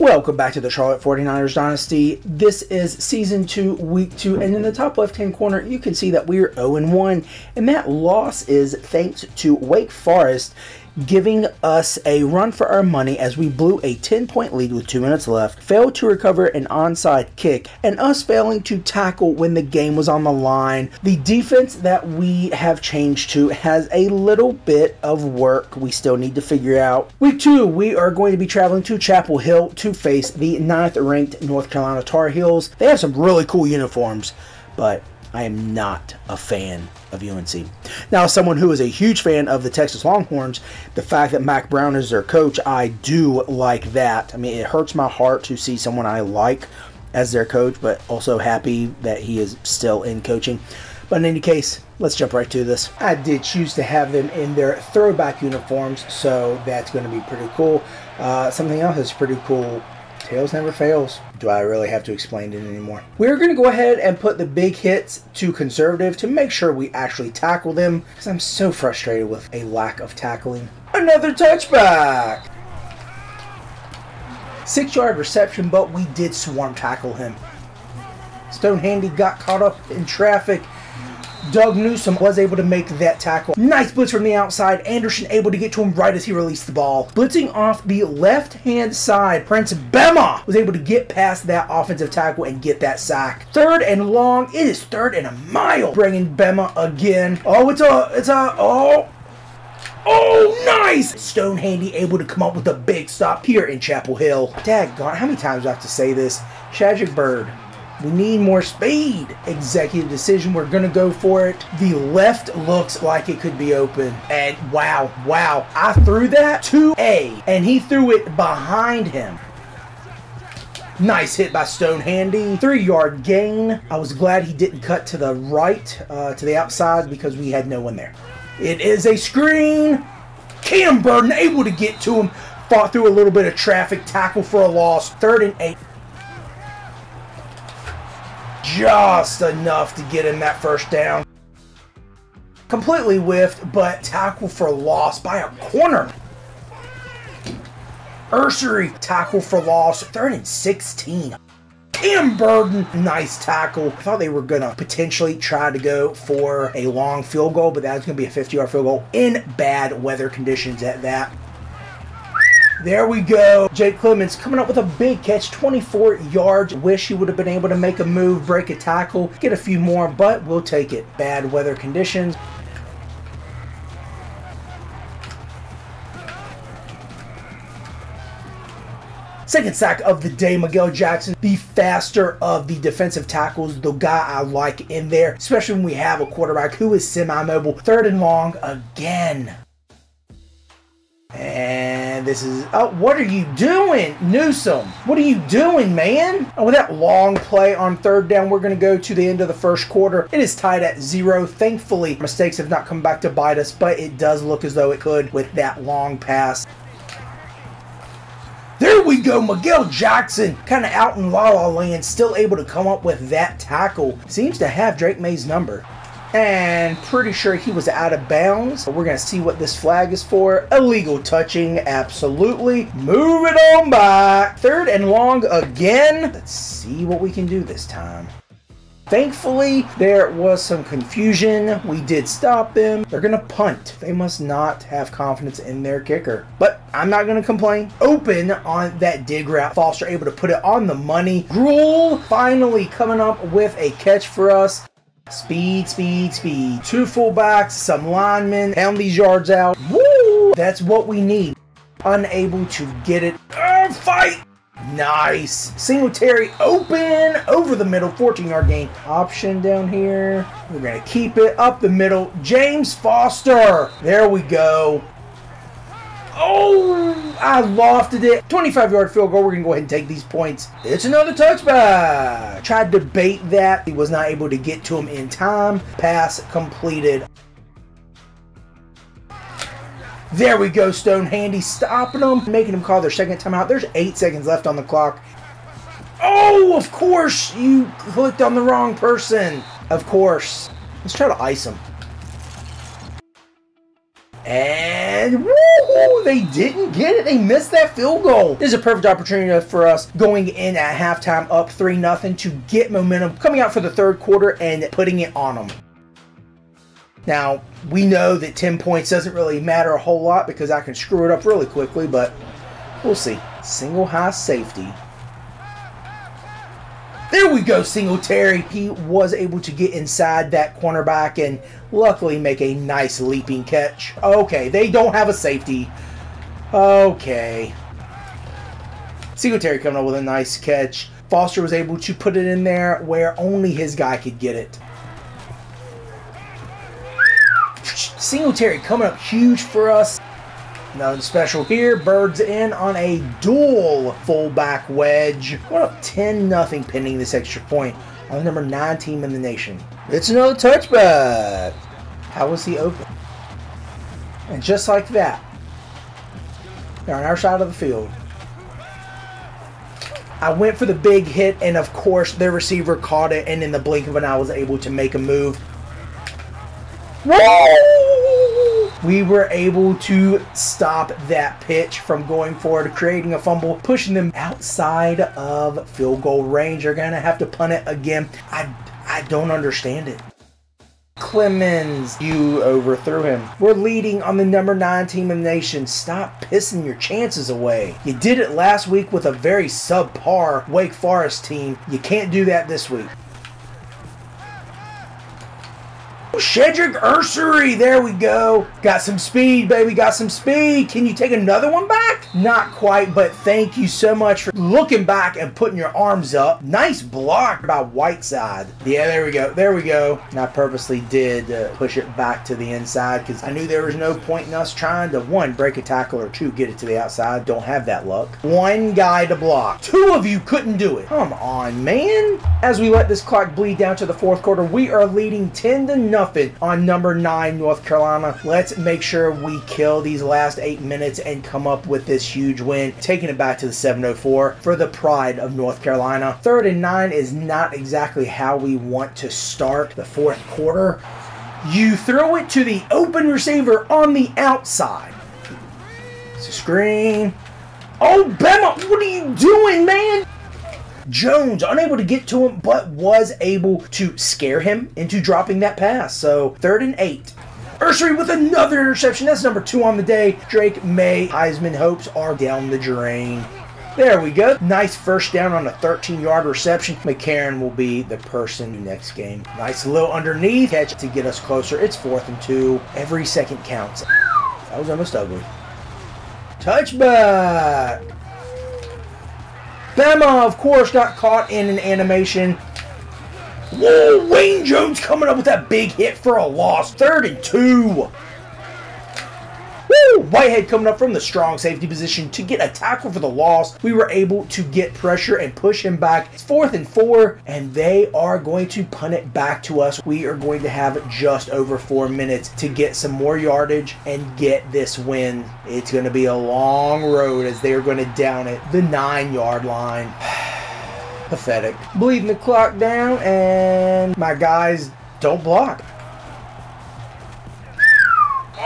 Welcome back to the Charlotte 49ers Dynasty. This is Season 2, Week 2, and in the top left-hand corner, you can see that we're 0-1, and that loss is thanks to Wake Forest giving us a run for our money as we blew a 10-point lead with 2 minutes left, failed to recover an onside kick, and us failing to tackle when the game was on the line. The defense that we have changed to has a little bit of work we still need to figure out. Week 2, we are going to be traveling to Chapel Hill to face the 9th-ranked North Carolina Tar Heels. They have some really cool uniforms, but I am not a fan of UNC. Now, as someone who is a huge fan of the Texas Longhorns, the fact that Mac Brown is their coach, I do like that. I mean, it hurts my heart to see someone I like as their coach, but also happy that he is still in coaching. But in any case, let's jump right to this. I did choose to have them in their throwback uniforms, so that's going to be pretty cool. Something else that's pretty cool. Tails never fails. Do I really have to explain it anymore? We're going to go ahead and put the big hits to conservative to make sure we actually tackle them, because I'm so frustrated with a lack of tackling. Another touchback! 6-yard reception, but we did swarm tackle him. Stone Handy got caught up in traffic. Doug Newsome was able to make that tackle. Nice blitz from the outside. Anderson able to get to him right as he released the ball. Blitzing off the left-hand side, Prince Bema was able to get past that offensive tackle and get that sack. 3rd and long. It is 3rd and a mile. Bringing Bema again. Oh, Oh, nice! Stone Handy able to come up with a big stop here in Chapel Hill. Daggone, how many times do I have to say this? Shadrick Bird. We need more speed. Executive decision. We're going to go for it. The left looks like it could be open. And wow. I threw that to A, and he threw it behind him. Nice hit by Stone Handy. 3-yard gain. I was glad he didn't cut to the right, to the outside, because we had no one there. It is a screen. Cam Burden able to get to him. Fought through a little bit of traffic. Tackle for a loss. 3rd and 8. Just enough to get him that first down. Completely whiffed, but tackle for loss by a corner. Ursery, tackle for loss. 3rd and 16. Cam Burden, nice tackle. I thought they were going to potentially try to go for a long field goal, but that was going to be a 50-yard field goal in bad weather conditions at that. There we go. Jake Clemens coming up with a big catch, 24 yards. Wish he would have been able to make a move, break a tackle, get a few more, but we'll take it. Bad weather conditions. Second sack of the day, Miguel Jackson, the faster of the defensive tackles, the guy I like in there, especially when we have a quarterback who is semi-mobile. 3rd and long again. And this is, oh, what are you doing, Newsome? What are you doing, man? Oh, with that long play on 3rd down, we're going to go to the end of the first quarter. It is tied at 0. Thankfully, mistakes have not come back to bite us, but it does look as though it could with that long pass. There we go, Miguel Jackson, kind of out in La La Land, still able to come up with that tackle. Seems to have Drake Maye's number. And pretty sure he was out of bounds. We're going to see what this flag is for. Illegal touching, absolutely. Move it on back. 3rd and long again. Let's see what we can do this time. Thankfully, there was some confusion. We did stop them. They're going to punt. They must not have confidence in their kicker. But I'm not going to complain. Open on that dig route. Foster able to put it on the money. Gruel finally coming up with a catch for us. Speed. 2 fullbacks, some linemen, pound these yards out. Woo! That's what we need. Unable to get it. Fight! Nice. Singletary open over the middle. 14-yard gain. Option down here. We're going to keep it up the middle. James Foster. There we go. Oh, I lofted it. 25-yard field goal. We're going to go ahead and take these points. It's another touchback. Tried to bait that. He was not able to get to him in time. Pass completed. There we go, Stone Handy stopping them, making them call their second timeout. There's 8 seconds left on the clock. Oh, of course, you clicked on the wrong person. Of course. Let's try to ice him. And woo, they didn't get it. They missed that field goal. This is a perfect opportunity for us going in at halftime up 3-0 to get momentum coming out for the third quarter and putting it on them. Now, we know that 10 points doesn't really matter a whole lot because I can screw it up really quickly, but we'll see. Single high safety. There we go, Singletary. He was able to get inside that cornerback and luckily make a nice leaping catch. Okay, they don't have a safety. Okay. Singletary coming up with a nice catch. Foster was able to put it in there where only his guy could get it. Singletary coming up huge for us. Nothing special here. Bird's in on a dual fullback wedge. Going up 10-0 pending this extra point on the number 9 team in the nation. It's another touchback. How was he open? And just like that, they're on our side of the field. I went for the big hit, and of course, their receiver caught it, and in the blink of an eye was able to make a move. Whoa! We were able to stop that pitch from going forward, creating a fumble, pushing them outside of field goal range. They're going to have to punt it again. I don't understand it. Clemens, you overthrew him. We're leading on the number 9 team in the nation. Stop pissing your chances away. You did it last week with a very subpar Wake Forest team. You can't do that this week. Shedrick Ursery, there we go. Got some speed, baby, got some speed. Can you take another one back? Not quite, but thank you so much for looking back and putting your arms up. Nice block by Whiteside. Yeah, there we go, there we go. And I purposely did push it back to the inside because I knew there was no point in us trying to, 1, break a tackle, or 2, get it to the outside. Don't have that luck. 1 guy to block. 2 of you couldn't do it. Come on, man. As we let this clock bleed down to the fourth quarter, we are leading 10-0 on number 9 North Carolina. Let's make sure we kill these last 8 minutes and come up with this huge win, taking it back to the 704 for the pride of North Carolina. 3rd and 9 is not exactly how we want to start the fourth quarter. You throw it to the open receiver on the outside. It's a screen. Oh, Bama, what are you doing, man? Jones unable to get to him, but was able to scare him into dropping that pass. So 3rd and 8. Ursery with another interception. That's number 2 on the day. Drake Maye Heisman hopes are down the drain. There we go. Nice first down on a 13-yard reception. McCarron will be the person next game. Nice little underneath catch to get us closer. It's 4th and 2. Every second counts. That was almost ugly. Touchback. Bama, of course, got caught in an animation. Whoa, Wayne Jones coming up with that big hit for a loss. 3rd and 2. Woo! Whitehead coming up from the strong safety position to get a tackle for the loss. We were able to get pressure and push him back. It's 4th and 4, and they are going to punt it back to us. We are going to have just over 4 minutes to get some more yardage and get this win. It's going to be a long road as they are going to down it the 9-yard line. Pathetic. Bleeding the clock down, and my guys don't block.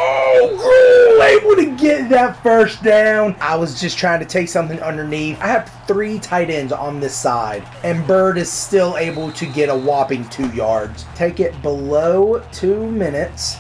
Oh, able to get that first down. I was just trying to take something underneath. I have 3 tight ends on this side, and Bird is still able to get a whopping 2 yards. Take it below 2 minutes.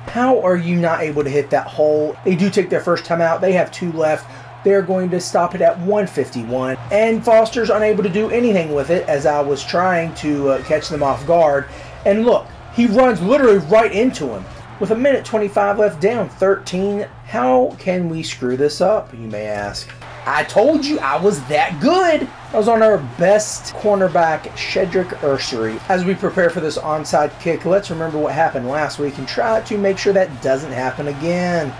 How are you not able to hit that hole? They do take their first time out. They have 2 left. They're going to stop it at 151. And Foster's unable to do anything with it as I was trying to catch them off guard. And look, he runs literally right into him. With 1:25 left, down 13. How can we screw this up, you may ask? I told you I was that good. I was on our best cornerback, Shedrick Ursery. As we prepare for this onside kick, let's remember what happened last week and try to make sure that doesn't happen again.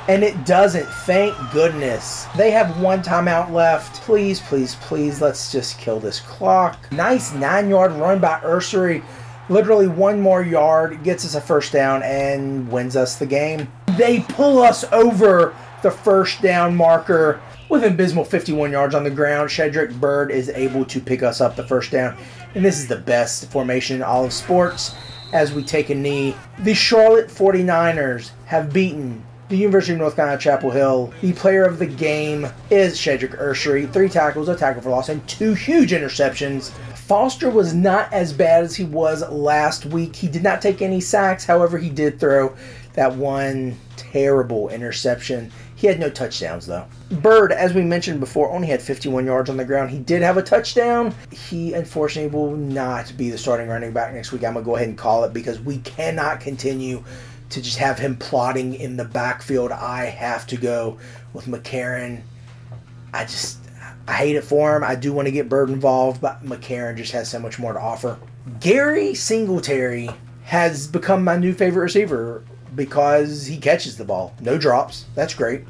And it doesn't, thank goodness. They have 1 timeout left. Please, please, please, let's just kill this clock. Nice 9-yard run by Ursery. Literally 1 more yard, gets us a first down, and wins us the game. They pull us over the first down marker with an abysmal 51 yards on the ground. Shedrick Bird is able to pick us up the first down. And this is the best formation in all of sports, as we take a knee. The Charlotte 49ers have beaten the University of North Carolina Chapel Hill. The player of the game is Shedrick Ursery. 3 tackles, a tackle for loss, and 2 huge interceptions. Foster was not as bad as he was last week. He did not take any sacks. However, he did throw that one terrible interception. He had no touchdowns, though. Byrd, as we mentioned before, only had 51 yards on the ground. He did have a touchdown. He, unfortunately, will not be the starting running back next week. I'm going to go ahead and call it because we cannot continue to just have him plotting in the backfield. I have to go with McCarron. I hate it for him. I do want to get Byrd involved, but McCarron just has so much more to offer. Gary Singletary has become my new favorite receiver because he catches the ball. No drops. That's great.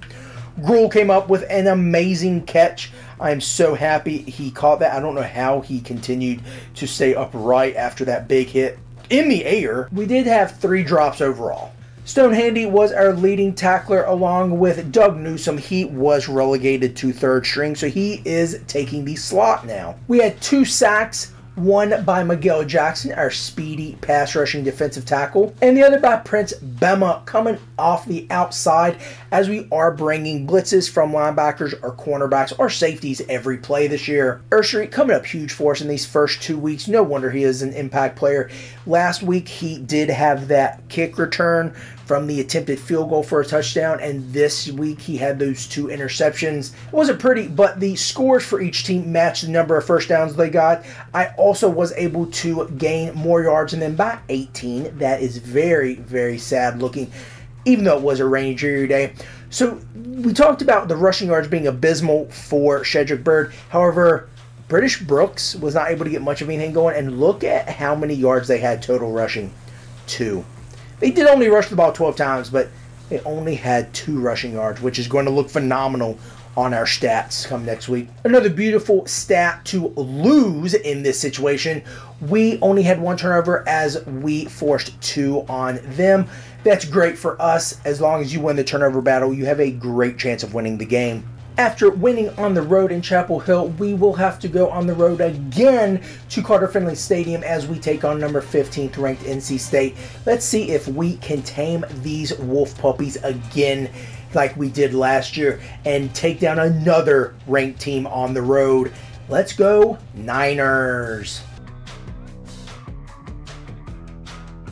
Gruel came up with an amazing catch. I am so happy he caught that. I don't know how he continued to stay upright after that big hit in the air. We did have 3 drops overall. Stone Handy was our leading tackler along with Doug Newsome. He was relegated to 3rd string, so he is taking the slot now. We had 2 sacks, one by Miguel Jackson, our speedy pass rushing defensive tackle, and the other by Prince Bema coming off the outside as we are bringing blitzes from linebackers or cornerbacks or safeties every play this year. Ursery coming up huge for us in these first 2 weeks. No wonder he is an impact player. Last week he did have that kick return from the attempted field goal for a touchdown, and this week he had those 2 interceptions. It wasn't pretty, but the scores for each team matched the number of first downs they got. I also was able to gain more yards than them by 18. That is very, very sad looking, even though it was a rainy, dreary day. So we talked about the rushing yards being abysmal for Shedrick Byrd. However, British Brooks was not able to get much of anything going, and look at how many yards they had total rushing. 2. They did only rush the ball 12 times, but they only had 2 rushing yards, which is going to look phenomenal on our stats come next week. Another beautiful stat to lose in this situation. We only had 1 turnover as we forced 2 on them. That's great for us. As long as you win the turnover battle, you have a great chance of winning the game. After winning on the road in Chapel Hill, we will have to go on the road again to Carter-Finley Stadium as we take on number 15th ranked NC State. Let's see if we can tame these Wolf Puppies again like we did last year and take down another ranked team on the road. Let's go Niners!